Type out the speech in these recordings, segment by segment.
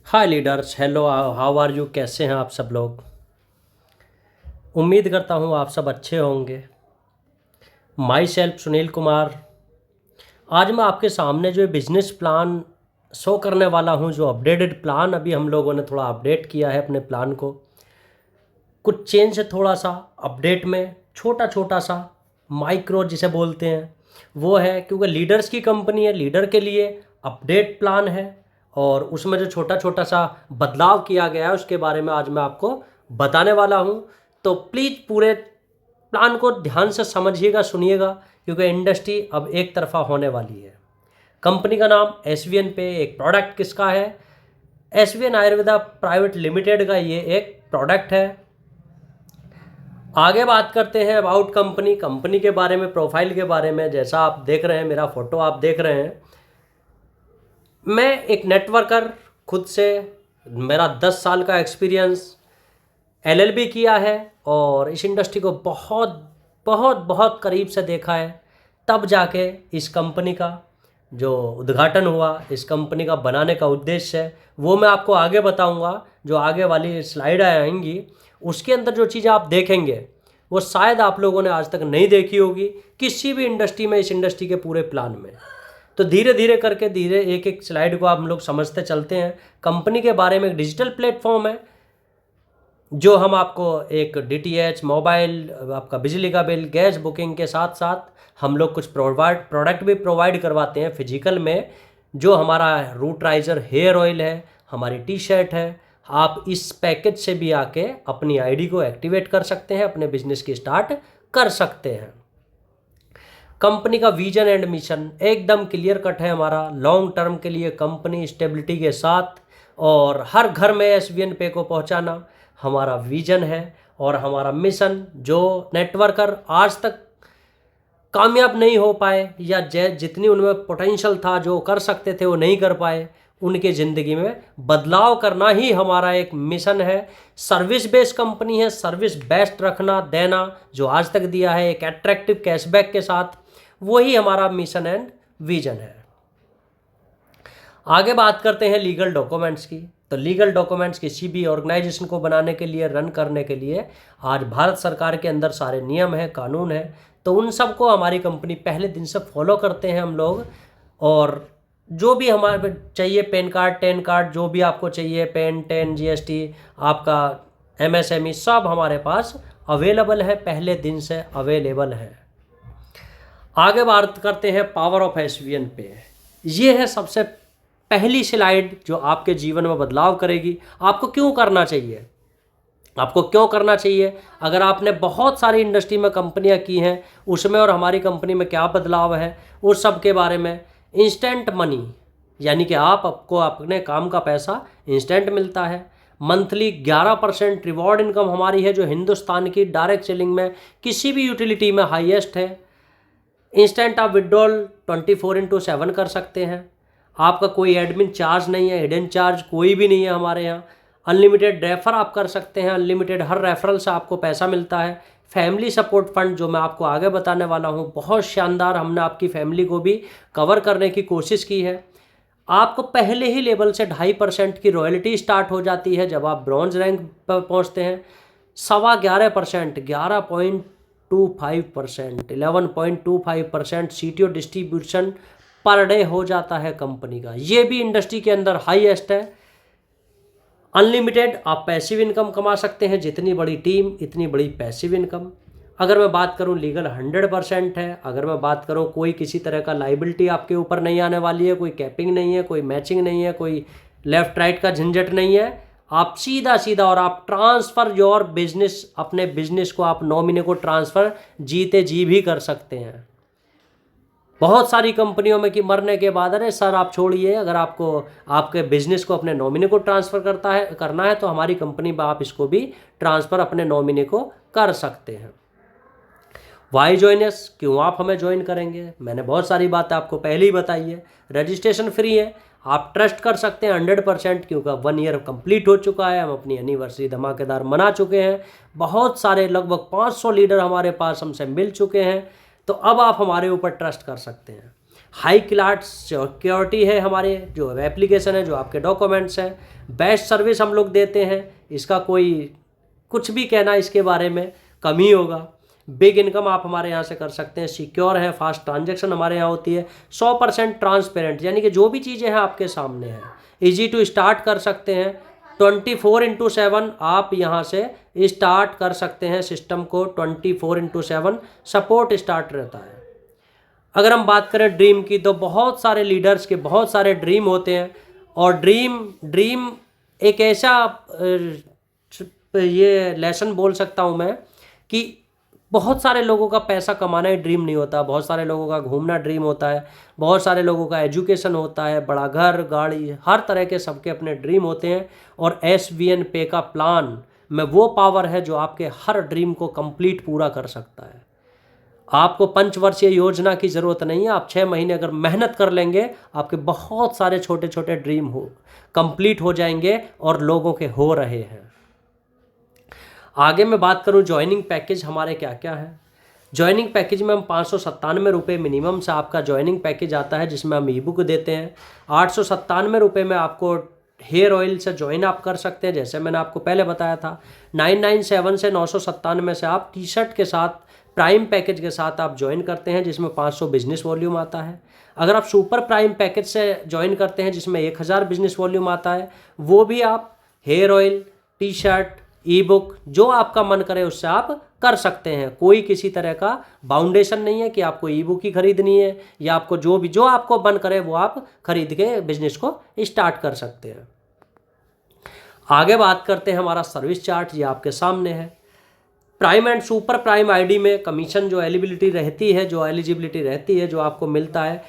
Hi leaders, hello, how are you, कैसे हैं आप सब लोग। उम्मीद करता हूँ आप सब अच्छे होंगे। My self Sunil Kumar. आज मैं आपके सामने जो बिजनेस प्लान शो करने वाला हूँ, जो अपडेटेड प्लान अभी हम लोगों ने थोड़ा अपडेट किया है अपने प्लान को। कुछ चेंज है थोड़ा सा अपडेट में, छोटा छोटा सा माइक्रो जिसे बोलते हैं वो है, क्योंकि लीडर्स की कंपनी है, लीडर के लिए अपडेट प्लान है। और उसमें जो छोटा छोटा सा बदलाव किया गया है उसके बारे में आज मैं आपको बताने वाला हूँ। तो प्लीज़ पूरे प्लान को ध्यान से समझिएगा, सुनिएगा, क्योंकि इंडस्ट्री अब एक तरफा होने वाली है। कंपनी का नाम एसवीएन पे, एक प्रोडक्ट किसका है, एसवीएन आयुर्वेदा प्राइवेट लिमिटेड का ये एक प्रोडक्ट है। आगे बात करते हैं अबाउट कंपनी के बारे में, प्रोफाइल के बारे में। जैसा आप देख रहे हैं, मेरा फोटो आप देख रहे हैं, मैं एक नेटवर्कर खुद से, मेरा 10 साल का एक्सपीरियंस, एलएलबी किया है और इस इंडस्ट्री को बहुत बहुत बहुत करीब से देखा है। तब जाके इस कंपनी का जो उद्घाटन हुआ, इस कंपनी का बनाने का उद्देश्य है, वो मैं आपको आगे बताऊंगा। जो आगे वाली स्लाइड आएंगी उसके अंदर जो चीज़ें आप देखेंगे वो शायद आप लोगों ने आज तक नहीं देखी होगी किसी भी इंडस्ट्री में, इस इंडस्ट्री के पूरे प्लान में। तो धीरे धीरे करके, धीरे एक एक स्लाइड को आप हम लोग समझते चलते हैं। कंपनी के बारे में एक डिजिटल प्लेटफॉर्म है जो हम आपको एक डीटीएच, मोबाइल, आपका बिजली का बिल, गैस बुकिंग के साथ साथ हम लोग कुछ प्रोडक्ट भी प्रोवाइड करवाते हैं फिजिकल में। जो हमारा रूटराइजर हेयर ऑयल है, हमारी टी शर्ट है, आप इस पैकेज से भी आके अपनी आईडी को एक्टिवेट कर सकते हैं, अपने बिजनेस की स्टार्ट कर सकते हैं। कंपनी का विजन एंड मिशन एकदम क्लियर कट है हमारा, लॉन्ग टर्म के लिए कंपनी स्टेबिलिटी के साथ और हर घर में एसवीएन पे को पहुंचाना हमारा विजन है। और हमारा मिशन, जो नेटवर्कर आज तक कामयाब नहीं हो पाए या जितनी उनमें पोटेंशियल था, जो कर सकते थे वो नहीं कर पाए, उनके ज़िंदगी में बदलाव करना ही हमारा एक मिशन है। सर्विस बेस्ड कंपनी है, सर्विस बेस्ट रखना देना, जो आज तक दिया है एक एट्रैक्टिव कैशबैक के साथ, वही हमारा मिशन एंड विजन है। आगे बात करते हैं लीगल डॉक्यूमेंट्स की। तो लीगल डॉक्यूमेंट्स किसी भी ऑर्गेनाइजेशन को बनाने के लिए, रन करने के लिए आज भारत सरकार के अंदर सारे नियम है, कानून है, तो उन सब को हमारी कंपनी पहले दिन से फॉलो करते हैं हम लोग। और जो भी हमारे चाहिए, पैन कार्ड, टेन कार्ड, जो भी आपको चाहिए, पैन, टेन, जीएसटी, आपका एमएसएमई, सब हमारे पास अवेलेबल है, पहले दिन से अवेलेबल है। आगे बात करते हैं पावर ऑफ एसवीएन पे। ये है सबसे पहली स्लाइड जो आपके जीवन में बदलाव करेगी। आपको क्यों करना चाहिए, आपको क्यों करना चाहिए, अगर आपने बहुत सारी इंडस्ट्री में कंपनियां की हैं उसमें और हमारी कंपनी में क्या बदलाव है, उस सब के बारे में। इंस्टेंट मनी, यानी कि आपको अपने काम का पैसा इंस्टेंट मिलता है। मंथली 11% रिवॉर्ड इनकम हमारी है, जो हिंदुस्तान की डायरेक्ट सेलिंग में किसी भी यूटिलिटी में हाईएस्ट है। इंस्टेंट आप विड्रॉल 24/7 कर सकते हैं। आपका कोई एडमिन चार्ज नहीं है, हिडन चार्ज कोई भी नहीं है हमारे यहाँ। अनलिमिटेड रेफर आप कर सकते हैं, अनलिमिटेड हर रेफरल से आपको पैसा मिलता है। फैमिली सपोर्ट फंड जो मैं आपको आगे बताने वाला हूँ, बहुत शानदार, हमने आपकी फैमिली को भी कवर करने की कोशिश की है। आपको पहले ही लेवल से 2.5% की रॉयल्टी स्टार्ट हो जाती है जब आप ब्रॉन्ज रैंक पर पहुँचते हैं। 11.25%, 11.25%, 11.25% सीटीओ डिस्ट्रीब्यूशन पर डे हो जाता है कंपनी का। ये भी इंडस्ट्री के अंदर हाईएस्ट है। अनलिमिटेड आप पैसिव इनकम कमा सकते हैं, जितनी बड़ी टीम इतनी बड़ी पैसिव इनकम। अगर मैं बात करूं, लीगल 100% है। अगर मैं बात करूं, कोई किसी तरह का लाइबिलिटी आपके ऊपर नहीं आने वाली है, कोई कैपिंग नहीं है, कोई मैचिंग नहीं है, कोई लेफ्ट राइट का झंझट नहीं है। आप सीधा सीधा, और आप ट्रांसफ़र योर बिजनेस, अपने बिजनेस को आप नॉमिनी को ट्रांसफ़र जीते जी भी कर सकते हैं। बहुत सारी कंपनियों में कि मरने के बाद, अरे सर आप छोड़िए, अगर आपको आपके बिजनेस को अपने नॉमिनी को ट्रांसफ़र करना है तो हमारी कंपनी में आप इसको भी ट्रांसफ़र अपने नॉमिनी को कर सकते हैं। वाई ज्वाइन अस, क्यों आप हमें ज्वाइन करेंगे, मैंने बहुत सारी बातें आपको पहले ही बताई है। रजिस्ट्रेशन फ्री है, आप ट्रस्ट कर सकते हैं 100%, क्योंकि 1 ईयर कंप्लीट हो चुका है, हम अपनी एनिवर्सरी धमाकेदार मना चुके हैं। बहुत सारे, लगभग 500 लीडर हमारे पास हमसे मिल चुके हैं, तो अब आप हमारे ऊपर ट्रस्ट कर सकते हैं। हाई क्लास सिक्योरिटी है हमारे जो एप्लीकेशन है, जो आपके डॉक्यूमेंट्स हैं, बेस्ट सर्विस हम लोग देते हैं, इसका कोई कुछ भी कहना इसके बारे में कम ही होगा। बिग इनकम आप हमारे यहाँ से कर सकते हैं, सिक्योर है, फास्ट ट्रांजैक्शन हमारे यहाँ होती है, 100% ट्रांसपेरेंट, यानी कि जो भी चीज़ें हैं आपके सामने हैं, इजी टू स्टार्ट कर सकते हैं, 24/7 आप यहाँ से स्टार्ट कर सकते हैं सिस्टम को, 24/7 सपोर्ट स्टार्ट रहता है। अगर हम बात करें ड्रीम की, तो बहुत सारे लीडर्स के बहुत सारे ड्रीम होते हैं, और ड्रीम एक ऐसा ये लेसन बोल सकता हूँ मैं कि बहुत सारे लोगों का पैसा कमाना ही ड्रीम नहीं होता, बहुत सारे लोगों का घूमना ड्रीम होता है, बहुत सारे लोगों का एजुकेशन होता है, बड़ा घर गाड़ी, हर तरह के सबके अपने ड्रीम होते हैं। और SVN पे का प्लान में वो पावर है जो आपके हर ड्रीम को कंप्लीट पूरा कर सकता है। आपको पंचवर्षीय योजना की ज़रूरत नहीं है, आप 6 महीने अगर मेहनत कर लेंगे, आपके बहुत सारे छोटे छोटे ड्रीम कंप्लीट हो जाएंगे, और लोगों के हो रहे हैं। आगे मैं बात करूं ज्वाइनिंग पैकेज हमारे क्या क्या है। ज्वाइनिंग पैकेज में हम 597 रुपये मिनिमम से आपका ज्वाइनिंग पैकेज आता है, जिसमें हम ई-बुक देते हैं। 897 रुपये में आपको हेयर ऑयल से ज्वाइन आप कर सकते हैं, जैसे मैंने आपको पहले बताया था। 997 से 997 से आप टी शर्ट के साथ प्राइम पैकेज के साथ आप ज्वाइन करते हैं, जिसमें 500 बिजनेस वॉल्यूम आता है। अगर आप सुपर प्राइम पैकेज से ज्वाइन करते हैं, जिसमें 1000 बिजनेस वॉल्यूम आता है, वो भी आप hair oil, T shirt, ebook, जो आपका मन करे उससे आप कर सकते हैं। कोई किसी तरह का बाउंडेशन नहीं है कि आपको ई-बुक ही खरीदनी है, या आपको जो आपको मन करे वो आप खरीद के बिजनेस को स्टार्ट कर सकते हैं। आगे बात करते हैं हमारा सर्विस चार्ट, ये आपके सामने है। Prime and super prime ID में कमीशन जो एलिजिबिलिटी रहती है, जो आपको मिलता है,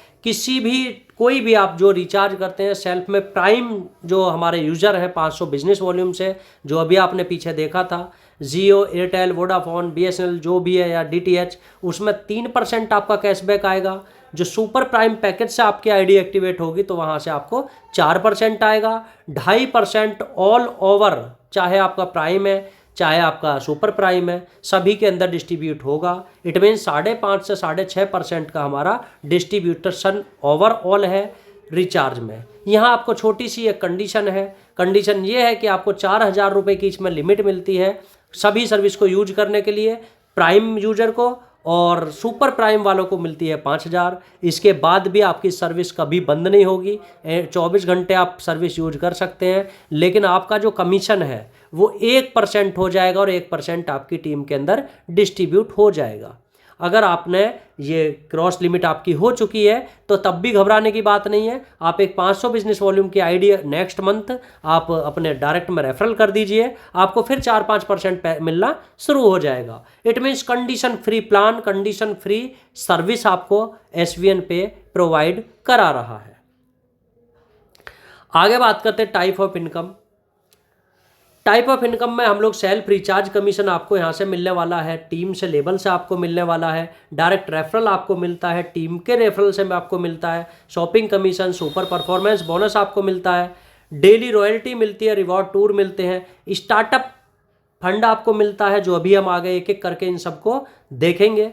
कोई भी आप जो रिचार्ज करते हैं सेल्फ में, प्राइम जो हमारे यूज़र हैं 500 बिजनेस वॉल्यूम से, जो अभी आपने पीछे देखा था, जियो, एयरटेल, वोडाफोन, BSNL जो भी है, या DTH, उसमें 3% आपका कैशबैक आएगा। जो सुपर प्राइम पैकेज से आपकी आईडी एक्टिवेट होगी तो वहाँ से आपको 4% आएगा। 2.5% ऑल ओवर, चाहे आपका प्राइम है चाहे आपका सुपर प्राइम है, सभी के अंदर डिस्ट्रीब्यूट होगा। इट मीन 5.5 से 6.5% का हमारा डिस्ट्रीब्यूशन ओवरऑल है रिचार्ज में। यहाँ आपको छोटी सी एक कंडीशन है, कंडीशन ये है कि आपको 4000 रुपये की इसमें लिमिट मिलती है सभी सर्विस को यूज करने के लिए, प्राइम यूजर को, और सुपर प्राइम वालों को मिलती है 5000। इसके बाद भी आपकी सर्विस कभी बंद नहीं होगी, 24 घंटे आप सर्विस यूज कर सकते हैं, लेकिन आपका जो कमीशन है वो 1% हो जाएगा, और 1% आपकी टीम के अंदर डिस्ट्रीब्यूट हो जाएगा। अगर आपने ये क्रॉस लिमिट आपकी हो चुकी है तो तब भी घबराने की बात नहीं है। आप एक 500 बिजनेस वॉल्यूम की आईडी नेक्स्ट मंथ आप अपने डायरेक्ट में रेफरल कर दीजिए, आपको फिर 4-5% मिलना शुरू हो जाएगा। It means condition free plan, condition free service आपको SVN पे प्रोवाइड करा रहा है। आगे बात करते हैं type of income. Type of income में हम लोग सेल्फ रिचार्ज कमीशन आपको यहाँ से मिलने वाला है, टीम से लेबल से आपको मिलने वाला है, डायरेक्ट रेफरल आपको मिलता है, टीम के रेफरल से आपको मिलता है, shopping commission, super performance bonus आपको मिलता है, डेली रॉयल्टी मिलती है, रिवॉर्ड टूर मिलते हैं, स्टार्टअप फंड आपको मिलता है, जो अभी हम आगे एक एक करके इन सबको देखेंगे।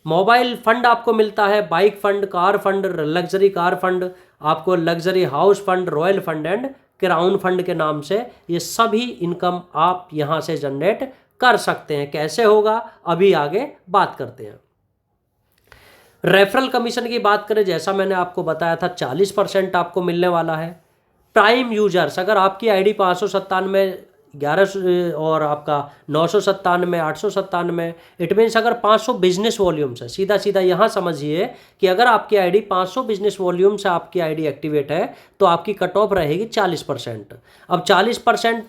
मोबाइल फंड आपको मिलता है, bike fund, car fund, luxury car fund, आपको luxury house fund, royal fund and crown fund के नाम से ये सभी इनकम आप यहाँ से जनरेट कर सकते हैं। कैसे होगा अभी आगे बात करते हैं। रेफरल कमीशन की बात करें, जैसा मैंने आपको बताया था 40% आपको मिलने वाला है। प्राइम यूजर्स, अगर आपकी आईडी 597 11 और आपका 997 897, इट मीन्स अगर 500 बिजनेस वॉल्यूम से, सीधा सीधा यहाँ समझिए कि अगर आपकी आईडी 500 बिजनेस वॉल्यूम से आपकी आईडी एक्टिवेट है तो आपकी कट ऑफ रहेगी 40%। अब 40%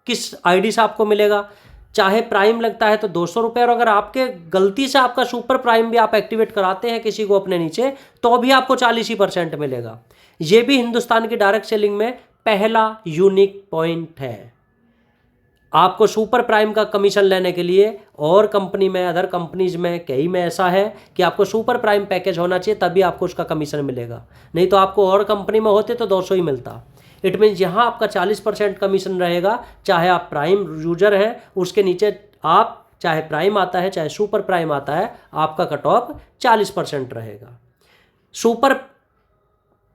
किस आईडी से आपको मिलेगा? चाहे प्राइम लगता है तो 200 रुपये, और अगर आपके गलती से आपका सुपर प्राइम भी आप एक्टिवेट कराते हैं किसी को अपने नीचे तो भी आपको 40% मिलेगा। ये भी हिंदुस्तान की डायरेक्ट सेलिंग में पहला यूनिक पॉइंट है। आपको सुपर प्राइम का कमीशन लेने के लिए और कंपनी में, अदर कंपनीज में कई में ऐसा है कि आपको सुपर प्राइम पैकेज होना चाहिए तभी आपको उसका कमीशन मिलेगा, नहीं तो आपको और कंपनी में होते तो 200 ही मिलता। इट मीन्स यहाँ आपका 40% कमीशन रहेगा, चाहे आप प्राइम यूजर हैं, उसके नीचे आप चाहे प्राइम आता है चाहे सुपर प्राइम आता है, आपका कट ऑफ 40% रहेगा। सुपर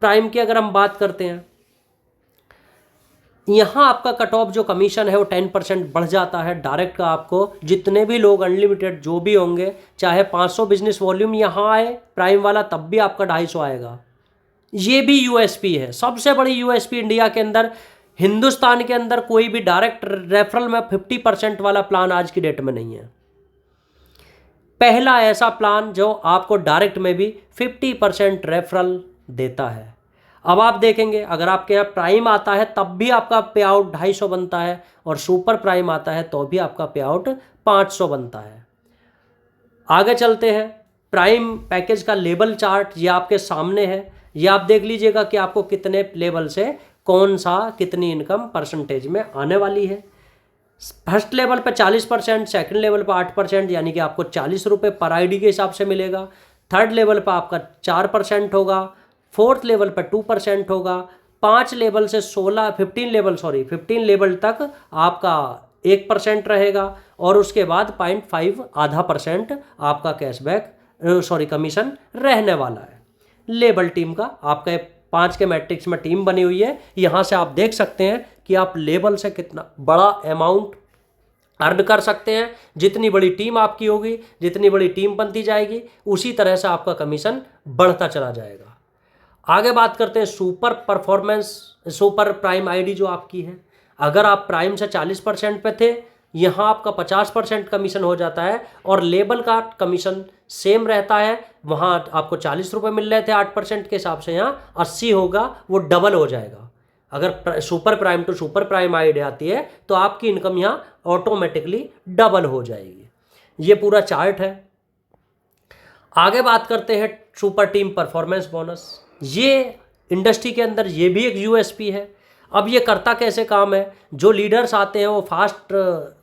प्राइम की अगर हम बात करते हैं, यहाँ आपका कट ऑफ जो कमीशन है वो 10% बढ़ जाता है डायरेक्ट का। आपको जितने भी लोग अनलिमिटेड जो भी होंगे, चाहे 500 बिजनेस वॉल्यूम यहाँ आए प्राइम वाला, तब भी आपका 250 आएगा। ये भी यूएसपी है, सबसे बड़ी यूएसपी इंडिया के अंदर। हिंदुस्तान के अंदर कोई भी डायरेक्ट रेफरल में 50% वाला प्लान आज की डेट में नहीं है। पहला ऐसा प्लान जो आपको डायरेक्ट में भी 50% रेफरल देता है। अब आप देखेंगे, अगर आपके यहाँ प्राइम आता है तब भी आपका पे आउट 250 बनता है, और सुपर प्राइम आता है तो भी आपका पे आउट 500 बनता है। आगे चलते हैं, प्राइम पैकेज का लेवल चार्ट ये आपके सामने है। ये आप देख लीजिएगा कि आपको कितने लेवल से कौन सा कितनी इनकम परसेंटेज में आने वाली है। फर्स्ट लेवल पे 40%, सेकंड लेवल पे 8%, यानी कि आपको 40 रुपये पर आईडी के हिसाब से मिलेगा। थर्ड लेवल पे आपका 4% होगा, फोर्थ लेवल पे 2% होगा, 5 लेवल से 15 लेवल तक आपका 1% रहेगा, और उसके बाद 0.5 आधा % आपका कैशबैक कमीशन रहने वाला है। लेवल टीम का आपका 5 के मैट्रिक्स में टीम बनी हुई है। यहाँ से आप देख सकते हैं कि आप लेवल से कितना बड़ा अमाउंट अर्न कर सकते हैं। जितनी बड़ी टीम आपकी होगी, जितनी बड़ी टीम बनती जाएगी, उसी तरह से आपका कमीशन बढ़ता चला जाएगा। आगे बात करते हैं सुपर प्राइम आईडी जो आपकी है। अगर आप प्राइम से 40% पे थे, यहाँ आपका 50% कमीशन हो जाता है, और लेबल का कमीशन सेम रहता है। वहाँ आपको 40 रुपये मिल रहे थे 8% के हिसाब से, यहाँ 80 होगा, वो डबल हो जाएगा। अगर super prime to super prime ID आती है तो आपकी इनकम यहाँ ऑटोमेटिकली डबल हो जाएगी। ये पूरा चार्ट है। आगे बात करते हैं सुपर टीम परफॉर्मेंस बोनस। ये इंडस्ट्री के अंदर ये भी एक यूएसपी है। अब ये करता कैसे काम है, जो लीडर्स आते हैं वो फास्ट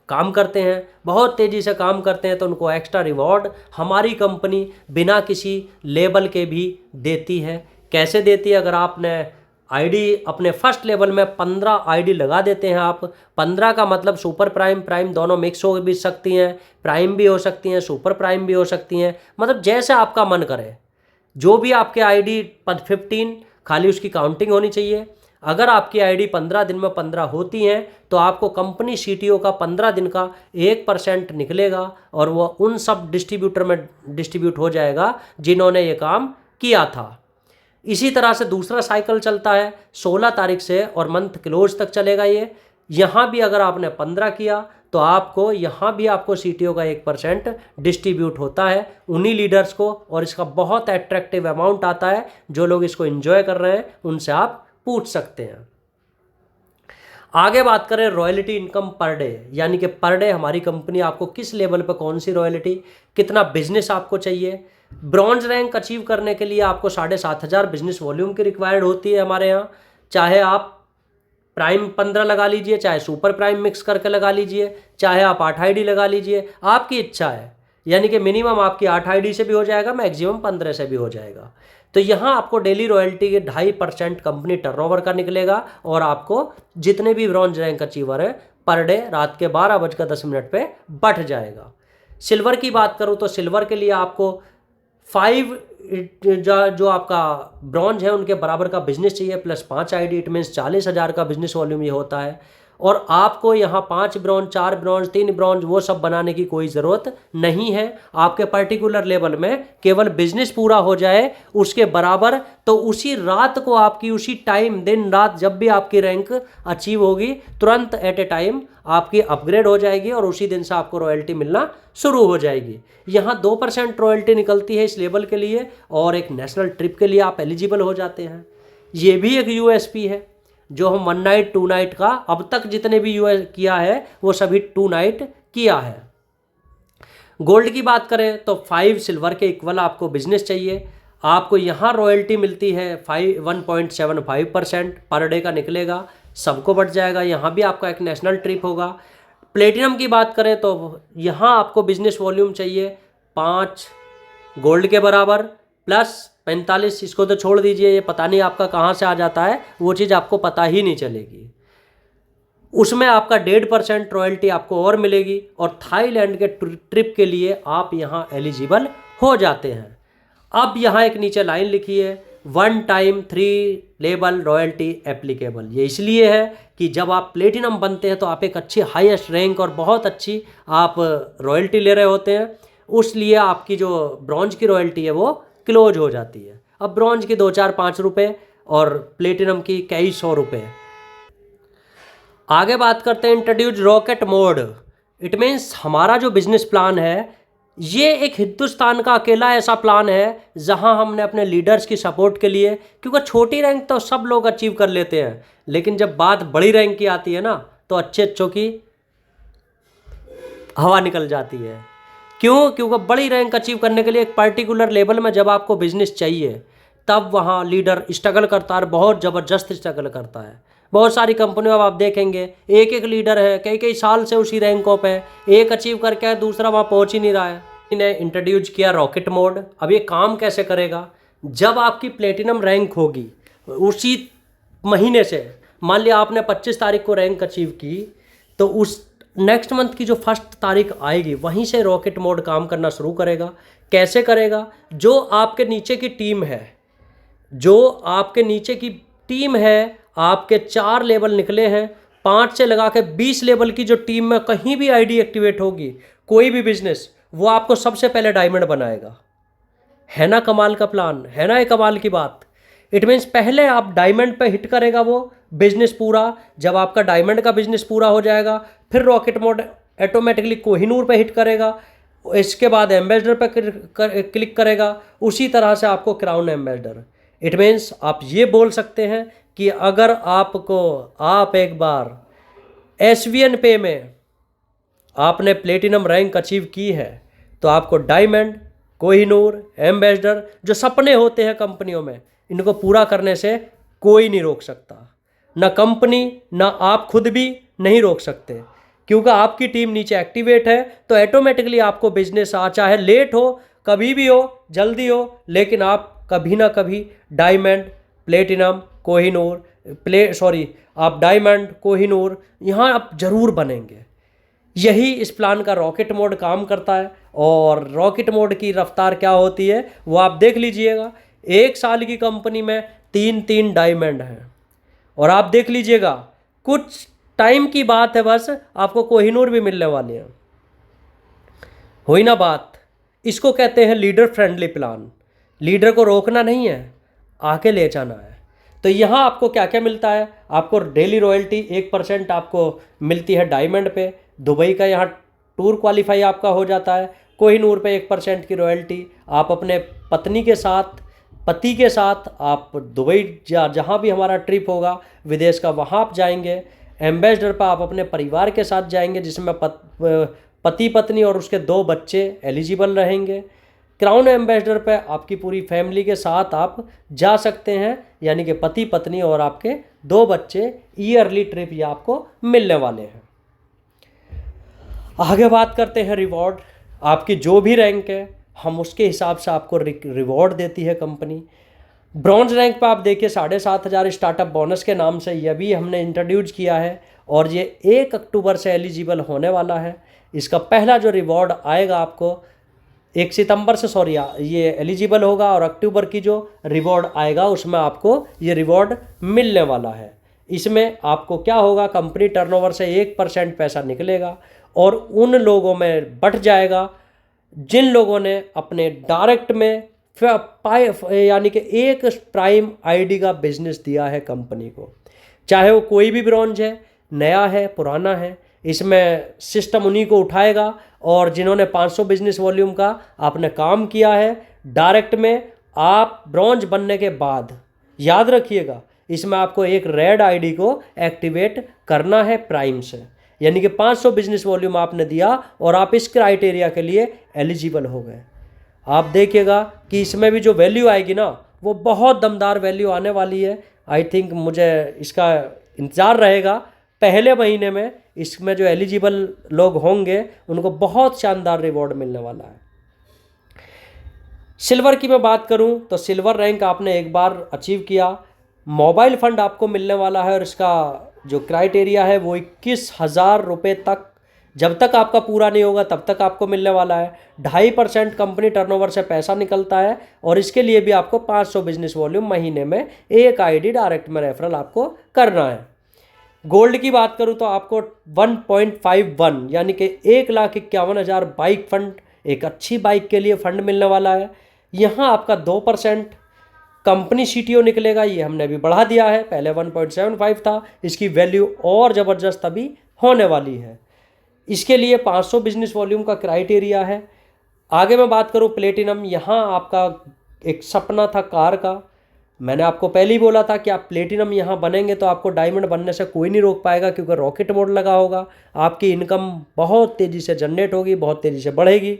काम करते हैं, बहुत तेज़ी से काम करते हैं, तो उनको एक्स्ट्रा रिवॉर्ड हमारी कंपनी बिना किसी लेबल के भी देती है। कैसे देती है, अगर आपने आईडी अपने फर्स्ट लेवल में 15 आईडी लगा देते हैं आप, 15 का मतलब सुपर प्राइम प्राइम दोनों मिक्स हो भी सकती हैं, प्राइम भी हो सकती हैं, सुपर प्राइम भी हो सकती हैं, मतलब जैसे आपका मन करे। जो भी आपके आईडी 15, खाली उसकी काउंटिंग होनी चाहिए। अगर आपकी आईडी 15 दिन में 15 होती हैं तो आपको कंपनी सीटीओ का 15 दिन का 1% निकलेगा, और वो उन सब डिस्ट्रीब्यूटर में डिस्ट्रीब्यूट हो जाएगा जिन्होंने ये काम किया था। इसी तरह से दूसरा साइकिल चलता है 16 तारीख से, और मंथ क्लोज तक चलेगा ये। यहाँ भी अगर आपने 15 किया तो आपको यहाँ भी आपको सीटीओ का 1% डिस्ट्रीब्यूट होता है उन्हीं लीडर्स को, और इसका बहुत अट्रैक्टिव अमाउंट आता है। जो लोग इसको एंजॉय कर रहे हैं उनसे आप पूछ सकते हैं। आगे बात करें रॉयल्टी इनकम पर डे, यानी कि पर डे हमारी कंपनी आपको किस लेवल पर कौन सी रॉयल्टी, कितना बिजनेस आपको चाहिए। ब्रॉन्ज रैंक अचीव करने के लिए आपको 7,500 बिजनेस वॉल्यूम की रिक्वायर्ड होती है हमारे यहाँ। चाहे आप प्राइम 15 लगा लीजिए, चाहे सुपर प्राइम मिक्स करके लगा लीजिए, चाहे आप 8 आईडी लगा लीजिए, आपकी इच्छा है। यानी कि मिनिमम आपकी 8 आईडी से भी हो जाएगा, मैक्सिमम 15 से भी हो जाएगा। तो यहाँ आपको डेली रॉयल्टी के 2.5% कंपनी टर्नओवर का निकलेगा, और आपको जितने भी ब्रॉन्ज रैंक अचीवर है पर डे रात के 12:10 पे बढ़ जाएगा। सिल्वर की बात करूँ तो सिल्वर के लिए आपको 5 जो आपका ब्रॉन्ज है उनके बराबर का बिजनेस चाहिए, प्लस 5 आईडी, इट मीन्स 40,000 का बिजनेस वॉल्यूम ये होता है। और आपको यहाँ 5 ब्रॉन्ज, 4 ब्रॉन्ज, 3 ब्रॉन्ज वो सब बनाने की कोई ज़रूरत नहीं है। आपके पर्टिकुलर लेवल में केवल बिजनेस पूरा हो जाए उसके बराबर, तो उसी रात को आपकी उसी टाइम, दिन रात जब भी आपकी रैंक अचीव होगी, तुरंत एट ए टाइम आपकी अपग्रेड हो जाएगी, और उसी दिन से आपको रॉयल्टी मिलना शुरू हो जाएगी। यहाँ 2% रॉयल्टी निकलती है इस लेवल के लिए, और एक नेशनल ट्रिप के लिए आप एलिजिबल हो जाते हैं। ये भी एक यूएसपी है, जो हम 1 नाइट 2 नाइट का अब तक जितने भी यूएस किया है वो सभी 2 नाइट किया है। गोल्ड की बात करें तो 5 सिल्वर के इक्वल आपको बिजनेस चाहिए। आपको यहाँ रॉयल्टी मिलती है 1.75% पर डे का निकलेगा, सबको बढ़ जाएगा। यहाँ भी आपका एक नेशनल ट्रिप होगा। प्लेटिनम की बात करें तो यहाँ आपको बिजनेस वॉल्यूम चाहिए 5 गोल्ड के बराबर, प्लस 45, इसको तो छोड़ दीजिए, ये पता नहीं आपका कहाँ से आ जाता है, वो चीज़ आपको पता ही नहीं चलेगी। उसमें आपका 1.5% रॉयल्टी आपको और मिलेगी, और थाईलैंड के ट्रिप के लिए आप यहाँ एलिजिबल हो जाते हैं। अब यहाँ एक नीचे लाइन लिखी है, 1 टाइम 3 लेवल रॉयल्टी एप्लीकेबल। ये इसलिए है कि जब आप प्लेटिनम बनते हैं तो आप एक अच्छी हाईएस्ट रैंक और बहुत अच्छी आप रॉयल्टी ले रहे होते हैं, उसलिए आपकी जो ब्रॉन्ज की रॉयल्टी है वो क्लोज हो जाती है। अब ब्रॉन्ज की 2 4 5 रुपये और प्लेटिनम की कई 100 रुपये। आगे बात करते हैं introduce rocket mode. It means हमारा जो बिजनेस प्लान है ये एक हिंदुस्तान का अकेला ऐसा प्लान है जहां हमने अपने लीडर्स की सपोर्ट के लिए, क्योंकि छोटी रैंक तो सब लोग अचीव कर लेते हैं, लेकिन जब बात बड़ी रैंक की आती है ना तो अच्छे अच्छों की हवा निकल जाती है। क्यों? क्योंकि बड़ी रैंक अचीव करने के लिए एक पर्टिकुलर लेवल में जब आपको बिजनेस चाहिए तब वहाँ लीडर स्ट्रगल करता है, बहुत ज़बरदस्त स्ट्रगल करता है। बहुत सारी कंपनियों में आप देखेंगे एक एक लीडर है, कई कई साल से उसी रैंकों पे, एक अचीव करके दूसरा वहाँ पहुँच ही नहीं रहा है। इन्हें इंट्रोड्यूस किया रॉकेट मोड। अब ये काम कैसे करेगा? जब आपकी प्लेटिनम रैंक होगी उसी महीने से, मान लिया आपने 25 तारीख को रैंक अचीव की, तो उस नेक्स्ट मंथ की जो 1 तारीख आएगी वहीं से रॉकेट मोड काम करना शुरू करेगा। कैसे करेगा? जो आपके नीचे की टीम है, जो आपके नीचे की टीम है, आपके 4 लेवल निकले हैं, 5 से लगा के 20 लेवल की जो टीम में कहीं भी आईडी एक्टिवेट होगी, कोई भी बिजनेस, वो आपको सबसे पहले डायमंड बनाएगा। है ना कमाल का प्लान? है ना ये कमाल की बात? इट मीन्स पहले आप डायमंड पे हिट करेगा वो बिजनेस पूरा। जब आपका डायमंड का बिजनेस पूरा हो जाएगा फिर रॉकेट मोड ऑटोमेटिकली कोहिनूर पे हिट करेगा, इसके बाद एम्बेसडर पे क्लिक करेगा, उसी तरह से आपको क्राउन एम्बेसडर। इट मीन्स आप ये बोल सकते हैं कि अगर आप एक बार SVN पे में आपने प्लेटिनम रैंक अचीव की है तो आपको डायमंड, कोहिनूर, एम्बेसडर जो सपने होते हैं कंपनियों में, इनको पूरा करने से कोई नहीं रोक सकता। ना कंपनी ना आप खुद भी नहीं रोक सकते, क्योंकि आपकी टीम नीचे एक्टिवेट है तो ऑटोमेटिकली आपको बिजनेस चाहे लेट हो, कभी भी हो, जल्दी हो, लेकिन आप कभी ना कभी डायमंड, प्लेटिनम, कोहिनूर आप डायमंड, कोहिनूर यहाँ आप जरूर बनेंगे। यही इस प्लान का रॉकेट मोड काम करता है। और रॉकेट मोड की रफ्तार क्या होती है वो आप देख लीजिएगा। 1 साल की कंपनी में 3 डायमंड हैं, और आप देख लीजिएगा कुछ टाइम की बात है, बस आपको कोहिनूर भी मिलने वाले हैं। हुई ना बात? इसको कहते हैं लीडर फ्रेंडली प्लान। लीडर को रोकना नहीं है, आके ले जाना है। तो यहाँ आपको क्या क्या मिलता है? आपको डेली रॉयल्टी 1% आपको मिलती है डायमंड पे, दुबई का यहाँ टूर क्वालिफाई आपका हो जाता है, कोहिनूर पे 1% की रॉयल्टी, आप अपने पति के साथ आप दुबई जहाँ भी हमारा ट्रिप होगा विदेश का वहाँ आप जाएंगे। एम्बेसडर पर आप अपने परिवार के साथ जाएंगे जिसमें पति पत्नी और उसके 2 बच्चे एलिजिबल रहेंगे। क्राउन एम्बेसडर पे आपकी पूरी फैमिली के साथ आप जा सकते हैं, यानी कि पति पत्नी और आपके 2 बच्चे ईयरली ट्रिप ये आपको मिलने वाले हैं। आगे बात करते हैं रिवॉर्ड। आपकी जो भी रैंक है हम उसके हिसाब से आपको रिवॉर्ड देती है कंपनी। ब्रॉन्ज रैंक पर आप देखिए 7,500 स्टार्टअप बोनस के नाम से यह भी हमने इंट्रोड्यूस किया है, और ये 1 अक्टूबर से एलिजिबल होने वाला है। इसका पहला जो रिवॉर्ड आएगा आपको 1 सितंबर से ये एलिजिबल होगा, और अक्टूबर की जो रिवॉर्ड आएगा उसमें आपको ये रिवॉर्ड मिलने वाला है। इसमें आपको क्या होगा, कंपनी टर्नओवर से 1% पैसा निकलेगा और उन लोगों में बट जाएगा जिन लोगों ने अपने डायरेक्ट में यानी कि एक प्राइम आईडी का बिजनेस दिया है कंपनी को, चाहे वो कोई भी ब्रॉन्ज है, नया है, पुराना है। इसमें सिस्टम उन्हीं को उठाएगा, और जिन्होंने 500 बिजनेस वॉल्यूम का आपने काम किया है डायरेक्ट में, आप ब्रॉन्ज बनने के बाद याद रखिएगा इसमें आपको एक रेड आईडी को एक्टिवेट करना है प्राइम से, यानी कि 500 बिजनेस वॉल्यूम आपने दिया और आप इस क्राइटेरिया के लिए एलिजिबल हो गए। आप देखिएगा कि इसमें भी जो वैल्यू आएगी ना वो बहुत दमदार वैल्यू आने वाली है। आई थिंक मुझे इसका इंतज़ार रहेगा, पहले महीने में इसमें जो एलिजिबल लोग होंगे उनको बहुत शानदार रिवॉर्ड मिलने वाला है। सिल्वर की मैं बात करूं तो सिल्वर रैंक आपने एक बार अचीव किया, मोबाइल फ़ंड आपको मिलने वाला है, और इसका जो क्राइटेरिया है वो 21,000 रुपये तक जब तक आपका पूरा नहीं होगा तब तक आपको मिलने वाला है। 2.5% कंपनी टर्नओवर से पैसा निकलता है और इसके लिए भी आपको 500 बिजनेस वॉल्यूम महीने में एक आईडी डायरेक्ट में रेफरल आपको करना है। गोल्ड की बात करूं तो आपको 1.51 यानी कि 1,51,000 बाइक फंड, एक अच्छी बाइक के लिए फंड मिलने वाला है। यहाँ आपका 2% कंपनी सीटीओ निकलेगा, ये हमने अभी बढ़ा दिया है, पहले 1.75 था, इसकी वैल्यू और ज़बरदस्त अभी होने वाली है। इसके लिए 500 बिजनेस वॉल्यूम का क्राइटेरिया है। आगे मैं बात करूं प्लेटिनम, यहाँ आपका एक सपना था कार का, मैंने आपको पहले ही बोला था कि आप प्लेटिनम यहाँ बनेंगे तो आपको डायमंड बनने से कोई नहीं रोक पाएगा, क्योंकि रॉकेट मोड लगा होगा, आपकी इनकम बहुत तेज़ी से जनरेट होगी, बहुत तेज़ी से बढ़ेगी।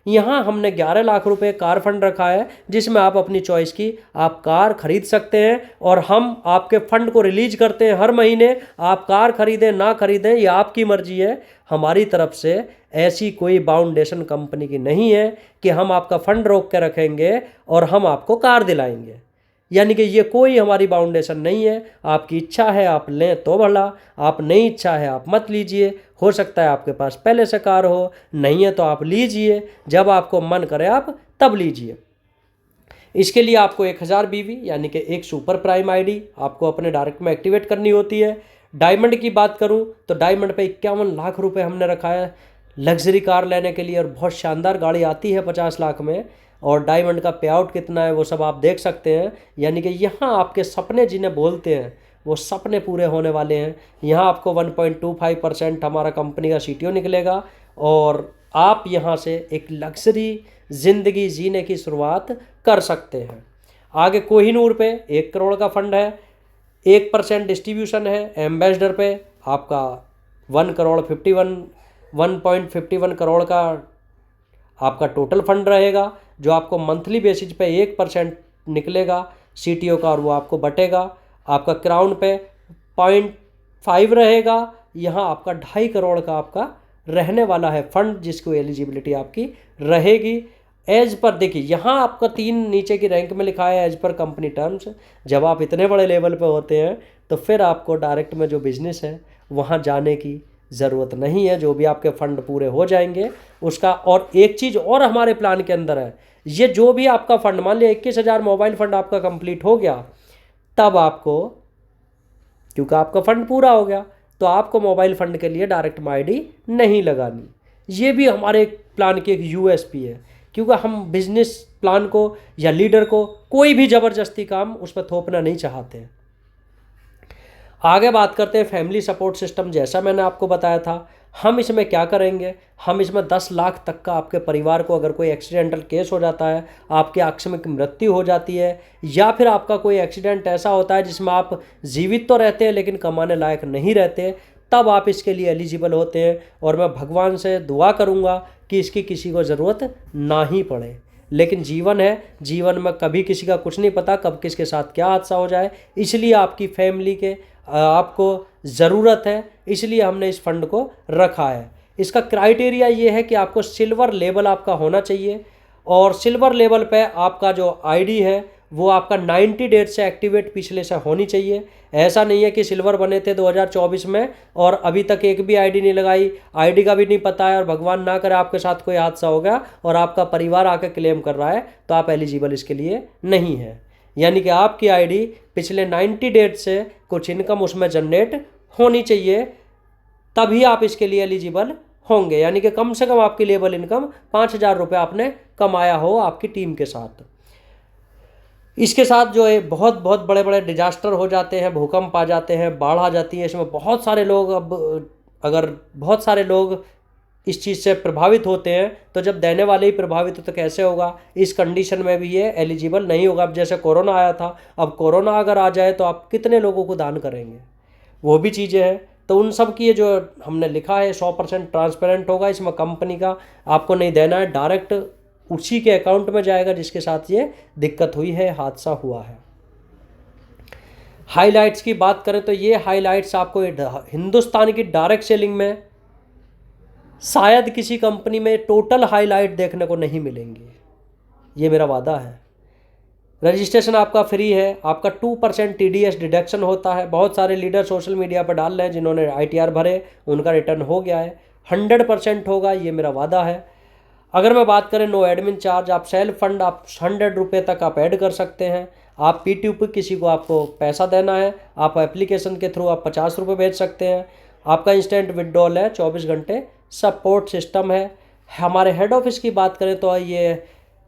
यहाँ हमने 11 लाख रुपए कार फंड रखा है, जिसमें आप अपनी चॉइस की आप कार खरीद सकते हैं और हम आपके फंड को रिलीज करते हैं हर महीने। आप कार खरीदें ना खरीदें ये आपकी मर्जी है, हमारी तरफ से ऐसी कोई बाउंडेशन कंपनी की नहीं है कि हम आपका फंड रोक के रखेंगे और हम आपको कार दिलाएंगे, यानी कि ये कोई हमारी बाउंडेशन नहीं है। आपकी इच्छा है आप लें तो भला, आप नहीं इच्छा है आप मत लीजिए। हो सकता है आपके पास पहले से कार हो, नहीं है तो आप लीजिए, जब आपको मन करे आप तब लीजिए। इसके लिए आपको 1000 BV यानी कि एक सुपर प्राइम आईडी आपको अपने डायरेक्ट में एक्टिवेट करनी होती है। डायमंड की बात करूं तो डायमंड पे 51 लाख रुपए हमने रखा है लग्जरी कार लेने के लिए, और बहुत शानदार गाड़ी आती है 50 लाख में, और डायमंड का पे आउट कितना है वो सब आप देख सकते हैं। यानी कि यहाँ आपके सपने जिन्हें बोलते हैं वो सपने पूरे होने वाले हैं। यहाँ आपको 1.25% हमारा कंपनी का सीटीओ निकलेगा और आप यहाँ से एक लग्जरी ज़िंदगी जीने की शुरुआत कर सकते हैं। आगे कोहिनूर पे 1 करोड़ का फंड है, 1% डिस्ट्रीब्यूशन है। एम्बेसडर पे आपका 1.51 करोड़ का आपका टोटल फंड रहेगा, जो आपको मंथली बेसिस पे 1% निकलेगा सीटीओ का, और वो आपको बटेगा। आपका क्राउन पे 0.5 रहेगा। यहाँ आपका 2.5 करोड़ का आपका रहने वाला है फंड, जिसको एलिजिबिलिटी आपकी रहेगी एज पर, देखिए यहाँ आपका 3 नीचे की रैंक में लिखा है एज पर कंपनी टर्म्स। जब आप इतने बड़े लेवल पे होते हैं तो फिर आपको डायरेक्ट में जो बिजनेस है वहाँ जाने की ज़रूरत नहीं है, जो भी आपके फंड पूरे हो जाएंगे उसका। और एक चीज़ और हमारे प्लान के अंदर है, ये जो भी आपका फंड, मान लिया 21,000 मोबाइल फंड आपका कंप्लीट हो गया, तब आपको, क्योंकि आपका फंड पूरा हो गया, तो आपको मोबाइल फंड के लिए डायरेक्ट में आईडी नहीं लगानी। ये भी हमारे प्लान की एक यूएसपी है, क्योंकि हम बिजनेस प्लान को या लीडर को कोई भी ज़बरदस्ती काम उस पर थोपना नहीं चाहते। आगे बात करते हैं फैमिली सपोर्ट सिस्टम। जैसा मैंने आपको बताया था, हम इसमें क्या करेंगे, हम इसमें 10 लाख तक का आपके परिवार को, अगर कोई एक्सीडेंटल केस हो जाता है, आपके आकस्मिक मृत्यु हो जाती है, या फिर आपका कोई एक्सीडेंट ऐसा होता है जिसमें आप जीवित तो रहते हैं लेकिन कमाने लायक नहीं रहते, तब आप इसके लिए एलिजिबल होते हैं। और मैं भगवान से दुआ करूँगा कि इसकी किसी को ज़रूरत ना ही पड़े, लेकिन जीवन है, जीवन में कभी किसी का कुछ नहीं पता, कब किसके साथ क्या हादसा हो जाए, इसलिए आपकी फैमिली के आपको ज़रूरत है, इसलिए हमने इस फंड को रखा है। इसका क्राइटेरिया ये है कि आपको सिल्वर लेवल आपका होना चाहिए, और सिल्वर लेवल पे आपका जो आईडी है वो आपका 90 डेज से एक्टिवेट पिछले से होनी चाहिए। ऐसा नहीं है कि सिल्वर बने थे 2024 में और अभी तक एक भी आईडी नहीं लगाई, आईडी का भी नहीं पता है, और भगवान ना करे आपके साथ कोई हादसा हो गया और आपका परिवार आकर क्लेम कर रहा है, तो आप एलिजिबल इसके लिए नहीं है। यानी कि आपकी आईडी पिछले 90 डेज से कुछ इनकम उसमें जनरेट होनी चाहिए, तभी आप इसके लिए एलिजिबल होंगे। यानी कि कम से कम आपकी लेवल इनकम 5,000 रुपये आपने कमाया हो आपकी टीम के साथ। इसके साथ जो है बहुत बहुत बड़े बड़े डिजास्टर हो जाते हैं, भूकंप आ जाते हैं, बाढ़ आ जाती है, इसमें बहुत सारे लोग, अब अगर बहुत सारे लोग इस चीज़ से प्रभावित होते हैं, तो जब देने वाले ही प्रभावित हो तो कैसे होगा। इस कंडीशन में भी ये एलिजिबल नहीं होगा। अब जैसे कोरोना आया था, अब कोरोना अगर आ जाए तो आप कितने लोगों को दान करेंगे, वो भी चीज़ें हैं। तो उन सब की ये जो हमने लिखा है 100% ट्रांसपेरेंट होगा, इसमें कंपनी का आपको नहीं देना है, डायरेक्ट उसी के अकाउंट में जाएगा जिसके साथ ये दिक्कत हुई है, हादसा हुआ है। हाइलाइट्स की बात करें तो ये हाइलाइट्स आपको हिंदुस्तान की डायरेक्ट सेलिंग में शायद किसी कंपनी में टोटल हाइलाइट देखने को नहीं मिलेंगे, ये मेरा वादा है। रजिस्ट्रेशन आपका फ्री है, आपका 2% TDS डिडक्शन होता है। बहुत सारे लीडर सोशल मीडिया पर डाल रहे हैं जिन्होंने ITR भरे, उनका रिटर्न हो गया है। 100% होगा, ये मेरा वादा है। अगर मैं बात करें नो एडमिन चार्ज, आप सेल्फ फंड आप 100 रुपये तक आप ऐड कर सकते हैं। आप P2P किसी को आपको पैसा देना है, आप एप्लीकेशन के थ्रू आप 50 रुपये भेज सकते हैं। आपका इंस्टेंट विड्रॉल है, 24 घंटे सपोर्ट सिस्टम है। हमारे हेड ऑफिस की बात करें तो ये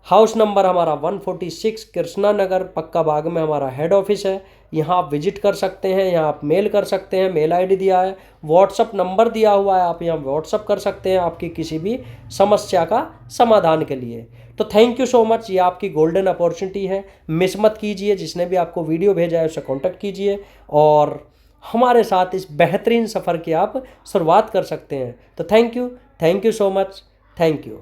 हाउस नंबर हमारा 146 कृष्णा नगर पक्का बाग में हमारा हेड ऑफिस है। यहाँ आप विजिट कर सकते हैं, यहाँ आप मेल कर सकते हैं, मेल आईडी दिया है, व्हाट्सअप नंबर दिया हुआ है, आप यहाँ व्हाट्सअप कर सकते हैं आपकी किसी भी समस्या का समाधान के लिए। तो थैंक यू सो मच, ये आपकी गोल्डन अपॉर्चुनिटी है, मिस मत कीजिए। जिसने भी आपको वीडियो भेजा है उससे कॉन्टैक्ट कीजिए और हमारे साथ इस बेहतरीन सफ़र की आप शुरुआत कर सकते हैं। तो thank you so much, thank you.